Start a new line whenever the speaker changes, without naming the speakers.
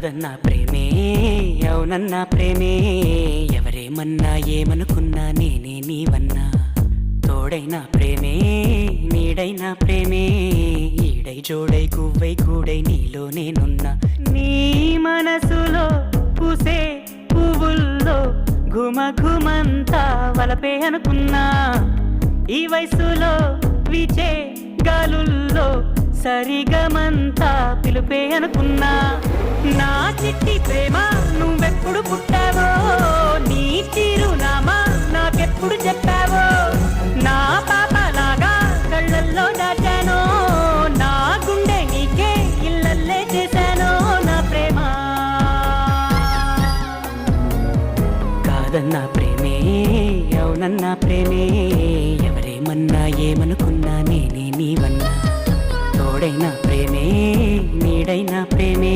కాదన్నా ప్రేమే అవునన్నా ప్రేమే ఎవరేమన్నా ఏమనుకున్నా నేనే నీవన్నా తోడైనా ప్రేమే నీడైనా ప్రేమే ఈడై జోడై గువ్వై కూడై నీలో నేనున్నా నీ మనసులో పూసే పువ్వుల్లో ఘుమ ఘుమంతా వలపే అనుకున్నా ఈ వయసులో విచే గాలుల్లో సరిగమంతా పిలుపే అనుకున్నా నా చిట్టి ప్రేమ నువ్వెప్పుడు పుట్టావో నీ చిరునామా నాకెప్పుడు చెప్పావో నా పాపలాగా కళ్ళల్లో దాచానో నా గుండె నీకే ఇళ్ళల్లే చేశానో నా ప్రేమ కాదన్నా ప్రేమే అవునన్నా ప్రేమే ఎవరేమన్నా ఏమనుకున్నా నేనే నీవన్నా తోడైనా ప్రేమే నీడైనా ప్రేమే